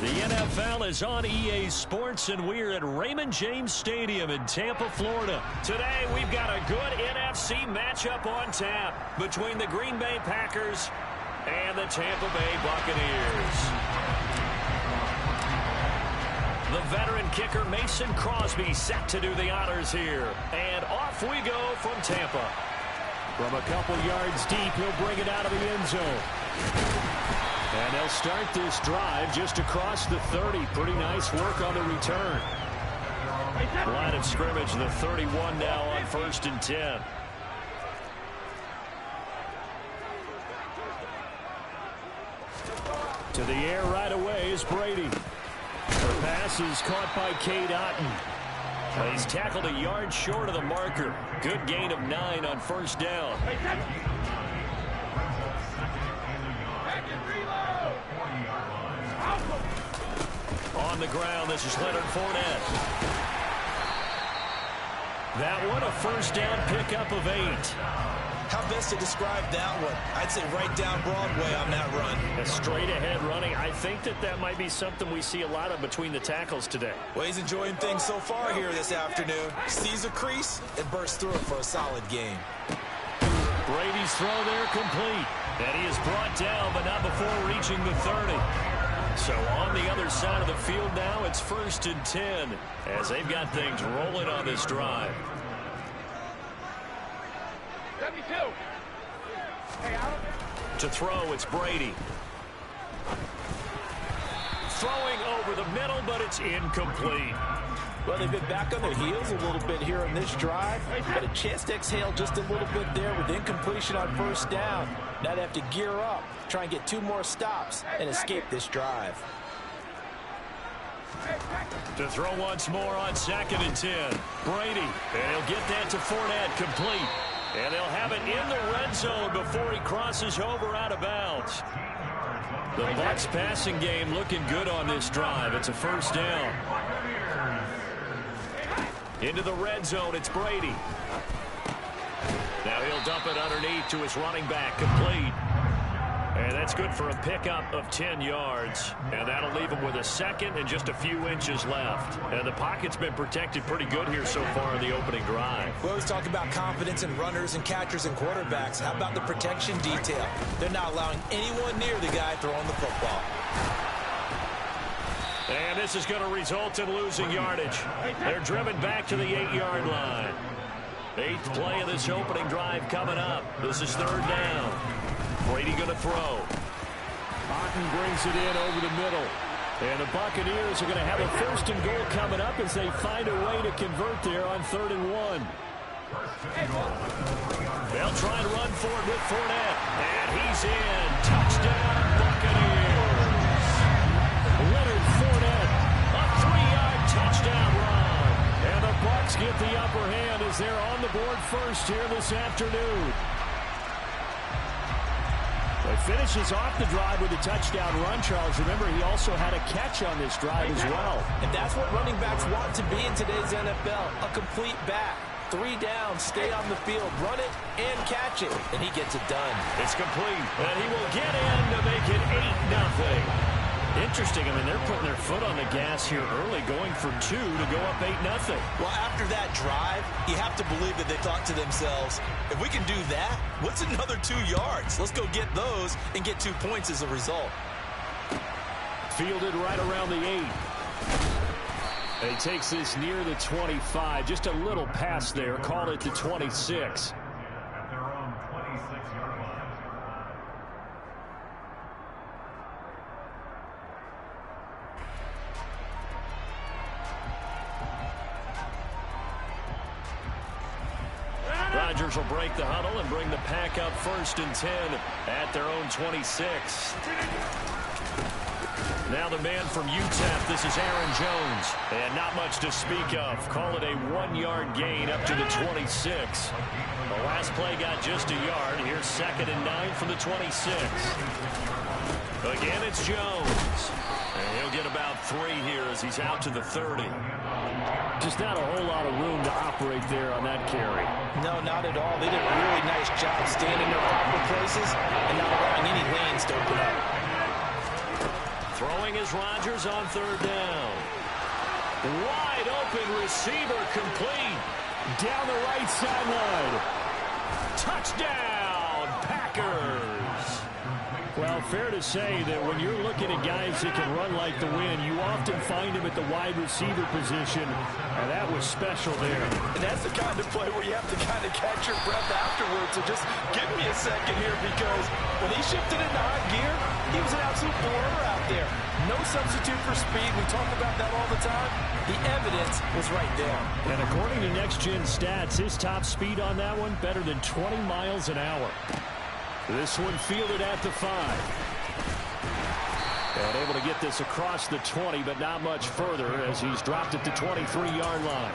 The NFL is on EA Sports, and we're at Raymond James Stadium in Tampa, Florida. Today, we've got a good NFC matchup on tap between the Green Bay Packers and the Tampa Bay Buccaneers. The veteran kicker Mason Crosby set to do the honors here. And off we go from Tampa. From a couple yards deep, he'll bring it out of the end zone. And they'll start this drive just across the 30. Pretty nice work on the return. Line of scrimmage, the 31 now on 1st and 10. To the air right away is Brady. The pass is caught by Cade Otton. He's tackled a yard short of the marker. Good gain of 9 on 1st down. On the ground, this is Leonard Fournette. That one, a 1st down pickup of 8. How best to describe that one? I'd say right down Broadway on that run. A straight-ahead running. I think that might be something we see a lot of between the tackles today. Well, he's enjoying things so far here this afternoon. Sees a crease and bursts through it for a solid game. Brady's throw there complete. And he is brought down, but not before reaching the 30. So on the other side of the field now, it's 1st and 10 as they've got things rolling on this drive. 72. To throw, it's Brady. Throwing over the middle, but it's incomplete. Well, they've been back on their heels a little bit here on this drive, but a chance to exhale just a little bit there with incompletion on 1st down. Now they have to gear up, try and get 2 more stops, and escape this drive. To throw once more on 2nd and 10. Brady, and he'll get that to Fournette, complete. And they'll have it in the red zone before he crosses over out of bounds. The Bucs passing game looking good on this drive. It's a 1st down. Into the red zone, it's Brady. Now he'll dump it underneath to his running back, complete. And that's good for a pickup of 10 yards. And that'll leave him with a 2nd and just a few inches left. And the pocket's been protected pretty good here so far in the opening drive. We always talk about confidence in runners and catchers and quarterbacks. How about the protection detail? They're not allowing anyone near the guy throwing the football. And this is going to result in losing yardage. They're driven back to the 8-yard line. 8th play of this opening drive coming up. This is 3rd down. Brady going to throw. Otton brings it in over the middle. And the Buccaneers are going to have a 1st and goal coming up as they find a way to convert there on 3rd and 1. They'll try and run for it with Fournette. And he's in. Touchdown, Buccaneers. Leonard Fournette, a 3-yard touchdown run. And the Bucs get the upper hand as they're on the board first here this afternoon. He finishes off the drive with a touchdown run, Charles. Remember, he also had a catch on this drive as well. And that's what running backs want to be in today's NFL, a complete back. 3 down, stay on the field, run it, and catch it. And he gets it done. It's complete, and he will get in to make it 8-0. Interesting. I mean, they're putting their foot on the gas here early, going for 2 to go up 8-0. Well, after that drive, you have to believe that they thought to themselves, if we can do that, what's another 2 yards? Let's go get those and get 2 points as a result. Fielded right around the 8. And he takes this near the 25. Just a little pass there. Call it the 26. Rodgers will break the huddle and bring the pack up 1st and 10 at their own 26. Now the man from UTEP, this is Aaron Jones. And not much to speak of. Call it a 1-yard gain up to the 26. The last play got just a yard. Here's 2nd and 9 from the 26. Again, it's Jones. And he'll get about 3 here as he's out to the 30. Just not a whole lot of room to operate there on that carry. No, not at all. They did a really nice job staying in their proper places and not allowing any lanes to open up. Throwing is Rodgers on third down. Wide open receiver complete. Down the right sideline. Touchdown, Packers. Well, fair to say that when you're looking at guys that can run like the wind, you often find them at the wide receiver position, and that was special there. And that's the kind of play where you have to kind of catch your breath afterwards. So just give me a second here, because when he shifted into high gear, he was an absolute blur out there. No substitute for speed. We talk about that all the time. The evidence was right there. And according to Next Gen Stats, his top speed on that one, better than 20 miles an hour. This one fielded at the 5. And able to get this across the 20, but not much further as he's dropped at the 23-yard line.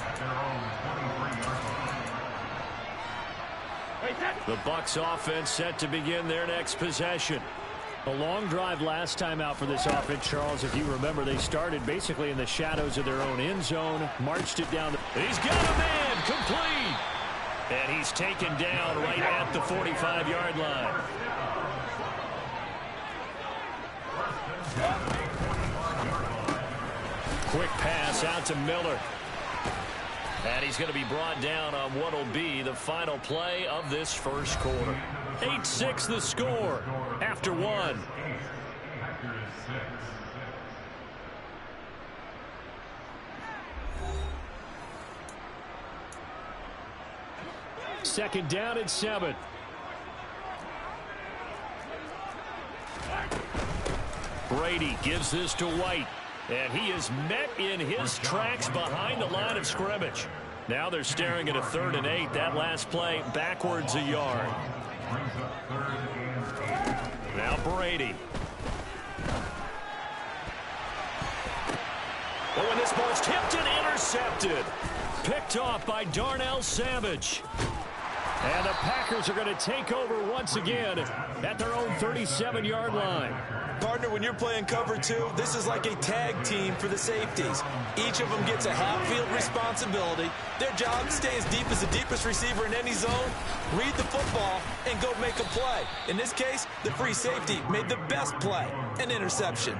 The Bucs offense set to begin their next possession. A long drive last time out for this offense, Charles. If you remember, they started basically in the shadows of their own end zone, marched it down. He's got a man, complete. And he's taken down right at the 45-yard line. Quick pass out to Miller. And he's going to be brought down on what will be the final play of this first quarter. 8-6 the score after one. Second down and 7. Brady gives this to White. And he is met in his tracks behind the line of scrimmage. Now they're staring at a 3rd and 8. That last play backwards a yard. Now Brady. Oh, and this ball's tipped and intercepted. Picked off by Darnell Savage. And the Packers are going to take over once again at their own 37-yard line. Partner, when you're playing cover 2, this is like a tag team for the safeties. Each of them gets a half-field responsibility. Their job is to stay as deep as the deepest receiver in any zone, read the football, and go make a play. In this case, the free safety made the best play, an interception.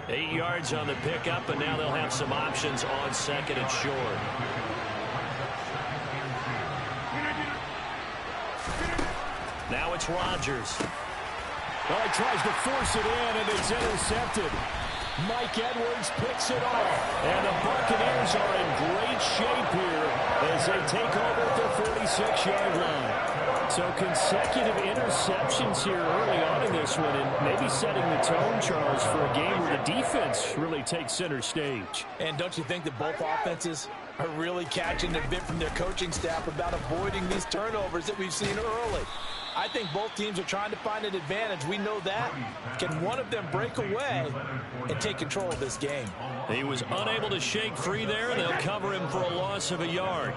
8 yards on the pickup, and now they'll have some options on 2nd and short. Now it's Rodgers. Well, he tries to force it in, and it's intercepted. Mike Edwards picks it off. And the Buccaneers are in great shape here as they take over at the 46-yard line. So consecutive interceptions here early on in this one, and maybe setting the tone, Charles, for a game where the defense really takes center stage. And don't you think that both offenses are really catching a bit from their coaching staff about avoiding these turnovers that we've seen early? I think both teams are trying to find an advantage. We know that. Can one of them break away and take control of this game? He was unable to shake free there, and they'll cover him for a loss of a yard.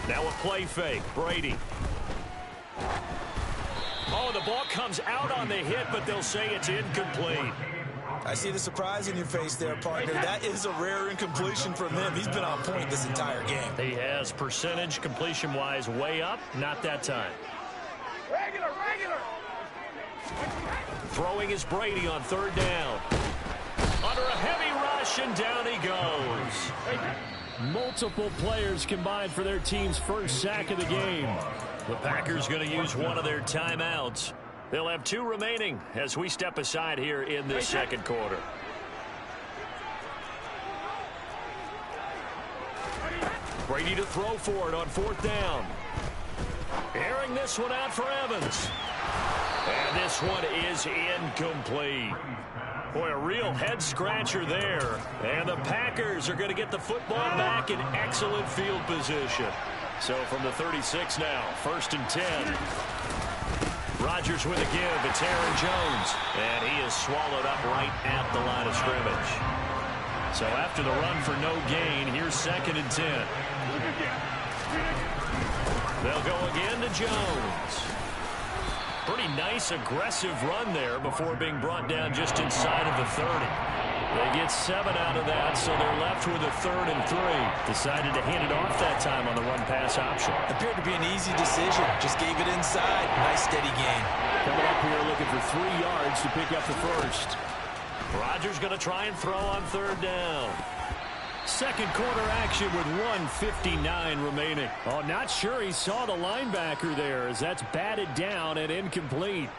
Now a play fake. Brady. Oh, the ball comes out on the hit, but they'll say it's incomplete. I see the surprise in your face there, partner. That is a rare incompletion from him. He's been on point this entire game. He has percentage completion-wise way up. Not that time. Regular. Throwing is Brady on 3rd down. Under a heavy rush, and down he goes. Multiple players combined for their team's first sack of the game. The Packers going to use one of their timeouts. They'll have 2 remaining as we step aside here in this second quarter. Brady to throw for it on 4th down. Airing this one out for Evans. And this one is incomplete. Boy, a real head-scratcher there. And the Packers are going to get the football back in excellent field position. So from the 36 now, 1st and 10. Rodgers with a give. It's Aaron Jones. And he is swallowed up right at the line of scrimmage. So after the run for no gain, here's 2nd and 10. They'll go again to Jones. Pretty nice, aggressive run there before being brought down just inside of the 30. They get 7 out of that, so they're left with a 3rd and 3. Decided to hand it off that time on the run-pass option. Appeared to be an easy decision. Just gave it inside. Nice steady gain. Coming up here looking for 3 yards to pick up the first. Rodgers going to try and throw on 3rd down. Second quarter action with 1:59 remaining. Oh, not sure he saw the linebacker there as that's batted down and incomplete.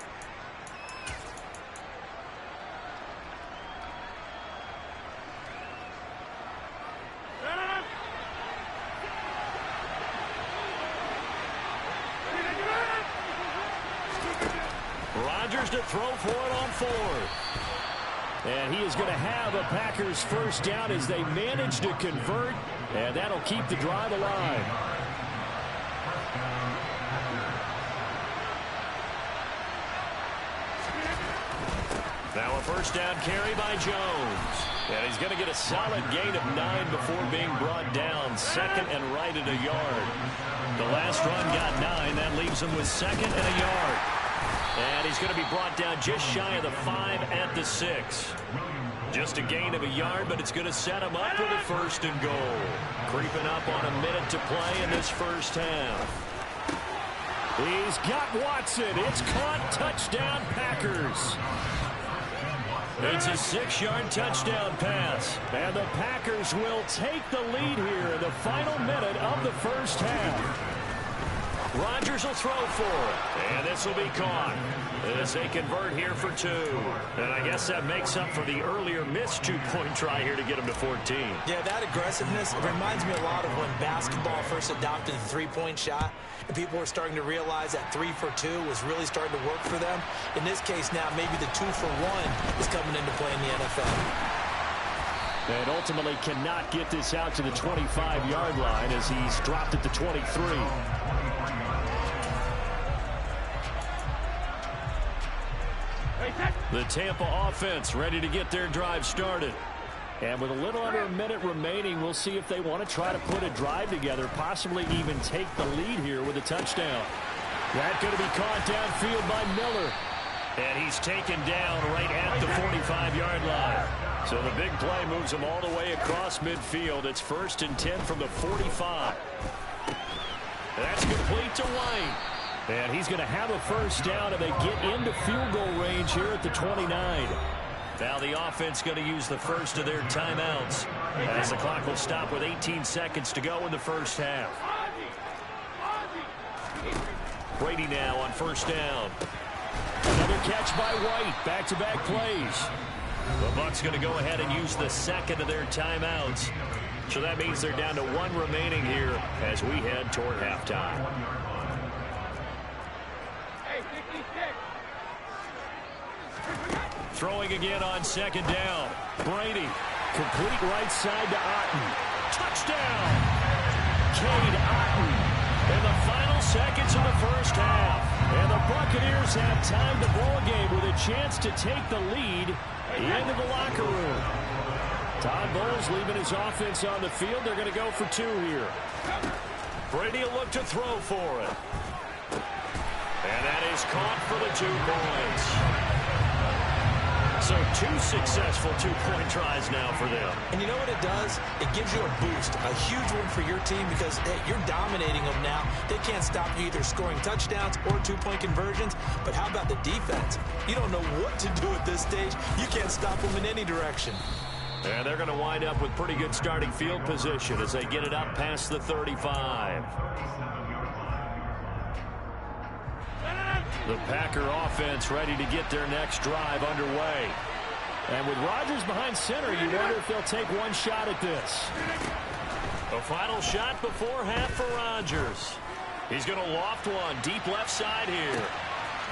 Rodgers to throw for it on 4th. And he is going to have a Packers first down as they manage to convert, and that'll keep the drive alive. Now a first down carry by Jones. And he's going to get a solid gain of 9 before being brought down. 2nd and right at a yard. The last run got 9. That leaves him with 2nd and a yard. And he's going to be brought down just shy of the 5 at the 6. Just a gain of a yard, but it's going to set him up for the 1st and goal. Creeping up on a minute to play in this first half. He's got Watson. It's caught. Touchdown, Packers. It's a 6-yard touchdown pass. And the Packers will take the lead here in the final minute of the first half. Rodgers will throw for it, and this will be caught as they convert here for 2. And I guess that makes up for the earlier missed 2-point try here to get them to 14. Yeah, that aggressiveness, it reminds me a lot of when basketball first adopted the 3-point shot, and people were starting to realize that 3 for 2 was really starting to work for them. In this case now, maybe the 2 for 1 is coming into play in the NFL. And ultimately cannot get this out to the 25-yard line as he's dropped at the 23. The Tampa offense ready to get their drive started. And with a little under a minute remaining, we'll see if they want to try to put a drive together, possibly even take the lead here with a touchdown. That's going to be caught downfield by Miller. And he's taken down right at the 45-yard line. So the big play moves him all the way across midfield. It's 1st and 10 from the 45. That's complete to White. And he's going to have a first down, and they get into field goal range here at the 29. Now the offense going to use the first of their timeouts as the clock will stop with 18 seconds to go in the first half. Brady now on first down. Another catch by White. Back-to-back plays. The Bucs going to go ahead and use the second of their timeouts. So that means they're down to 1 remaining here as we head toward halftime. Throwing again on 2nd down. Brady. Complete right side to Otton. Touchdown! Cade Otton. In the final seconds of the first half. And the Buccaneers have timed the ball game with a chance to take the lead into the locker room. Todd Bowles leaving his offense on the field. They're going to go for 2 here. Brady will look to throw for it. And that is caught for the 2 points. So 2 successful 2-point tries now for them. And you know what it does? It gives you a boost, a huge one for your team because, hey, you're dominating them now. They can't stop you either scoring touchdowns or 2-point conversions. But how about the defense? You don't know what to do at this stage. You can't stop them in any direction. And they're going to wind up with pretty good starting field position as they get it up past the 35. The Packer offense ready to get their next drive underway. And with Rodgers behind center, you wonder if they'll take one shot at this. A final shot before half for Rodgers. He's going to loft one deep left side here.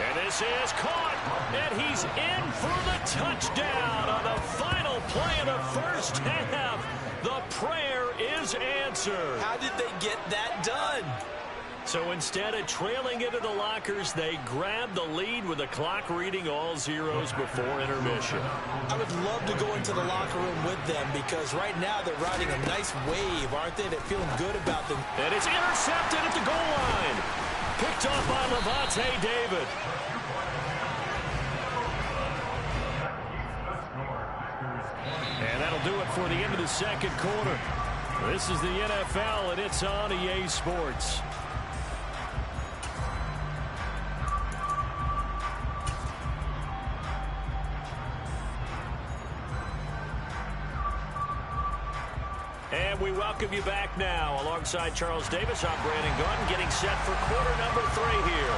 And this is caught. And he's in for the touchdown on the final play of the first half. The prayer is answered. How did they get that done? So instead of trailing into the lockers, they grab the lead with the clock reading all zeros before intermission. I would love to go into the locker room with them because right now they're riding a nice wave, aren't they? They're feeling good about them. And it's intercepted at the goal line. Picked off by Lavonte David. do it for the end of the second quarter. This is the NFL, and it's on EA Sports. And we welcome you back now. Alongside Charles Davis, I'm Brandon Gaudin, getting set for quarter number 3 here.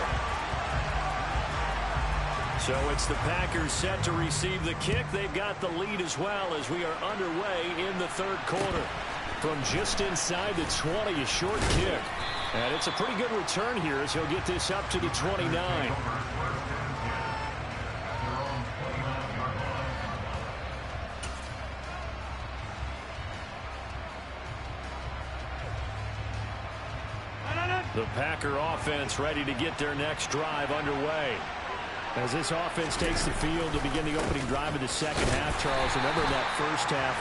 So it's the Packers set to receive the kick. They've got the lead as well as we are underway in the third quarter. From just inside the 20, a short kick. And it's a pretty good return here as he'll get this up to the 29. The Packer offense ready to get their next drive underway. As this offense takes the field to begin the opening drive of the second half, Charles, remember that first half,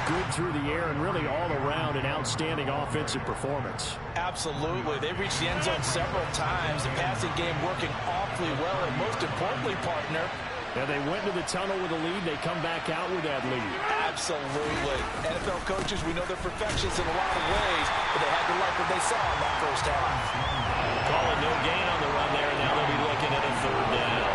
good through the air and really all around an outstanding offensive performance. Absolutely. They reached the end zone several times. The passing game working awfully well, and most importantly, partner, yeah, they went to the tunnel with a lead. They come back out with that lead. Absolutely. NFL coaches, we know they're perfectionists in a lot of ways, but they had to like what they saw in that first half. Calling no gain on the run there. Now they'll be looking at a third down.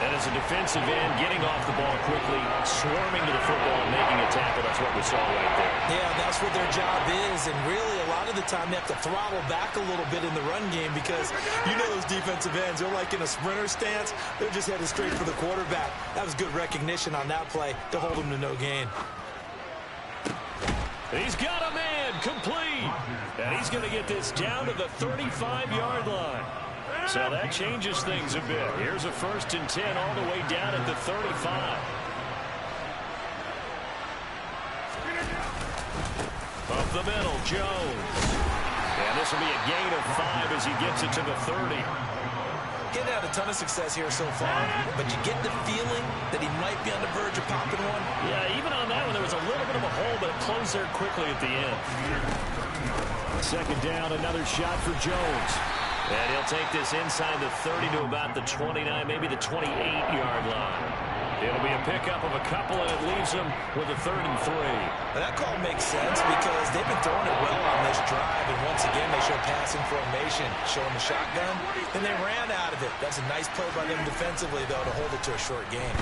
And as a defensive end, getting off the ball quickly, swarming to the football and making a tackle, that's what we saw right there. Yeah, that's what their job is. And really, a lot of the time, they have to throttle back a little bit in the run game because you know those defensive ends, they're like in a sprinter stance. They're just headed straight for the quarterback. That was good recognition on that play to hold him to no gain. He's got a man complete. And he's going to get this down to the 35-yard line. So that changes things a bit. Here's a 1st and 10 all the way down at the 35. Up the middle, Jones. And this will be a gain of 5 as he gets it to the 30. Getting out a ton of success here so far, but you get the feeling that he might be on the verge of popping one. Yeah, even on that one, there was a little bit of a hole, but it closed there quickly at the end. Second down, another shot for Jones. And he'll take this inside the 30 to about the 29, maybe the 28-yard line. It'll be a pickup of a couple, and it leaves them with a 3rd and 3. Now that call makes sense because they've been throwing it well on this drive, and once again, they show passing formation, showing the shotgun, and they ran out of it. That's a nice play by them defensively, though, to hold it to a short gain.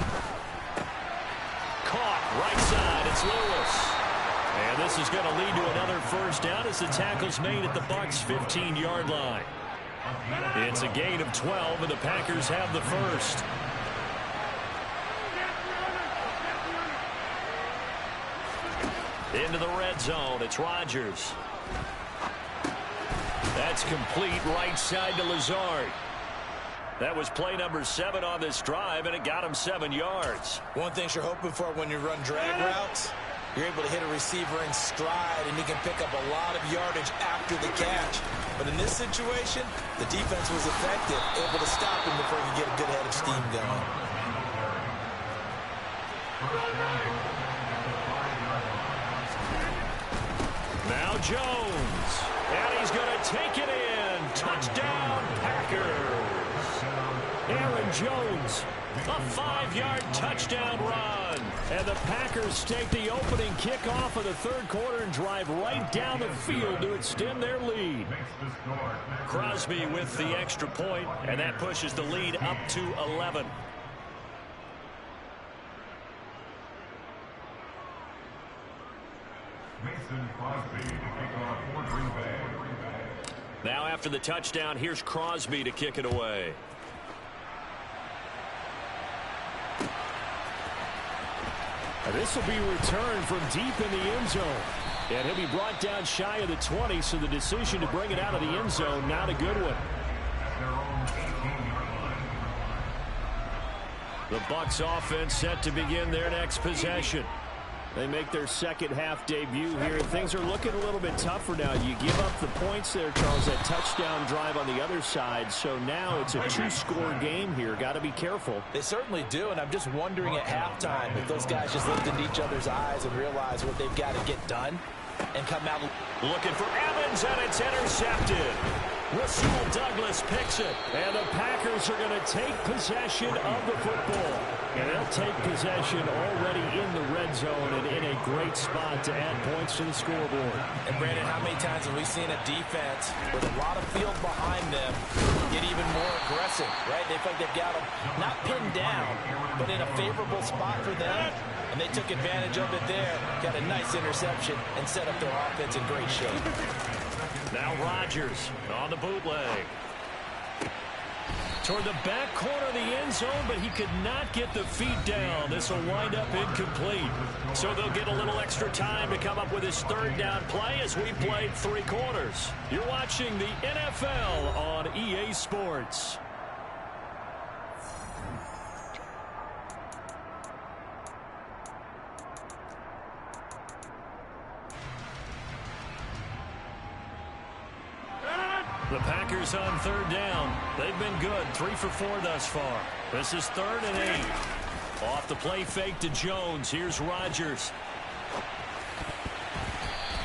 Caught, right side, it's Lewis. And this is going to lead to another first down as the tackle's made at the Bucs' 15-yard line. It's a gain of 12, and the Packers have the first. Into the red zone, it's Rodgers. That's complete right side to Lazard. That was play number 7 on this drive, and it got him 7 yards. One thing you're hoping for when you run drag routes, you're able to hit a receiver in stride, and he can pick up a lot of yardage after the catch. But in this situation, the defense was effective, able to stop him before he could get a good head of steam going. Now Jones, and he's going to take it in. Touchdown, Packers. Aaron Jones, a 5-yard touchdown run. And the Packers take the opening kickoff of the third quarter and drive right down the field to extend their lead. Crosby with the extra point, and that pushes the lead up to 11. Now after the touchdown, here's Crosby to kick it away. This will be returned from deep in the end zone. And he'll be brought down shy of the 20, so the decision to bring it out of the end zone, not a good one. The Bucs offense set to begin their next possession. They make their second half debut here. Things are looking a little bit tougher now. You give up the points there, Charles, that touchdown drive on the other side. So now it's a 2-score game here. Got to be careful. They certainly do, and I'm just wondering at halftime if those guys just looked into each other's eyes and realized what they've got to get done and come out. Looking for Evans, and it's intercepted. Rasul Douglas picks it, and the Packers are going to take possession of the football. And they'll take possession already in the red zone and in a great spot to add points to the scoreboard. And Brandon, how many times have we seen a defense with a lot of field behind them get even more aggressive, right? They feel like they've got them not pinned down, but in a favorable spot for them. And they took advantage of it there, got a nice interception, and set up their offense in great shape. Now Rodgers on the bootleg. Toward the back corner of the end zone, but he could not get the feet down. This will wind up incomplete. So they'll get a little extra time to come up with his third down play as we played 3 quarters. You're watching the NFL on EA Sports. The Packers on third down. They've been good, 3 for 4 thus far. This is 3rd and 8. Off the play fake to Jones. Here's Rodgers.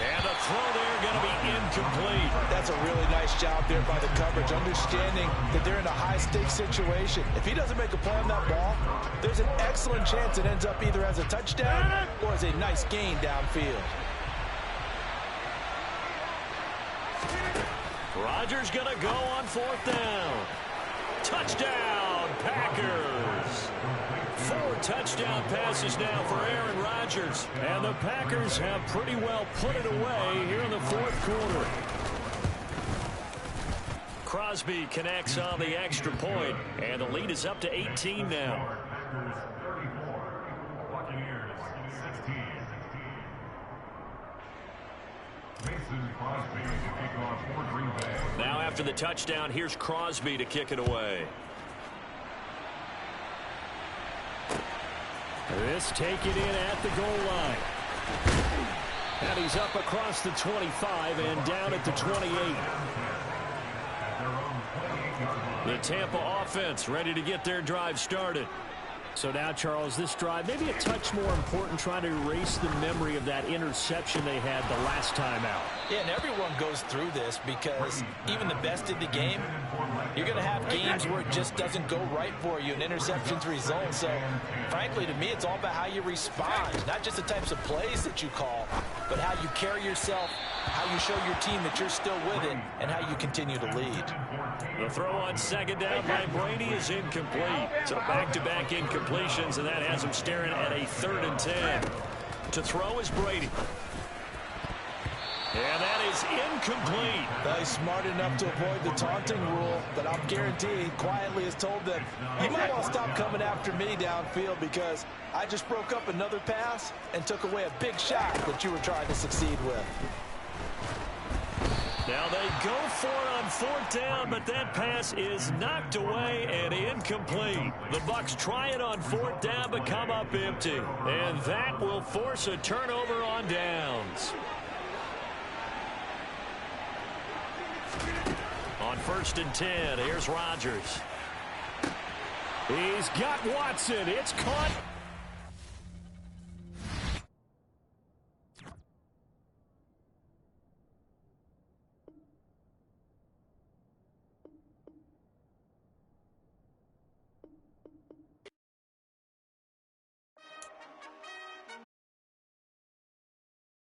And the throw there going to be incomplete. That's a really nice job there by the coverage, understanding that they're in a high-stakes situation. If he doesn't make a play on that ball, there's an excellent chance it ends up either as a touchdown or as a nice gain downfield. Rodgers going to go on 4th down. Touchdown, Packers. 4 touchdown passes now for Aaron Rodgers. And the Packers have pretty well put it away here in the 4th quarter. Crosby connects on the extra point, and the lead is up to 18 now. Now after the touchdown, here's Crosby to kick it away. This take it in at the goal line. And he's up across the 25 and down at the 28. The Tampa offense ready to get their drive started. So now, Charles, this drive maybe a touch more important, trying to erase the memory of that interception they had the last time out. Yeah, and everyone goes through this because even the best in the game, you're going to have games where it just doesn't go right for you and interceptions result. So, frankly, to me, it's all about how you respond, not just the types of plays that you call, but how you carry yourself, how you show your team that you're still with it, and how you continue to lead. The throw on 2nd down by Brady is incomplete. So back-to-back incompletions, and that has him staring at a 3rd and 10. To throw is Brady. And that is incomplete. Well, he's smart enough to avoid the taunting rule, but I'm guaranteed quietly has told them, you might want to stop coming after me downfield because I just broke up another pass and took away a big shot that you were trying to succeed with. Now they go for it on 4th down, but that pass is knocked away and incomplete. The Bucs try it on 4th down, but come up empty. And that will force a turnover on downs. On 1st and 10, here's Rodgers. He's got Watson. It's caught.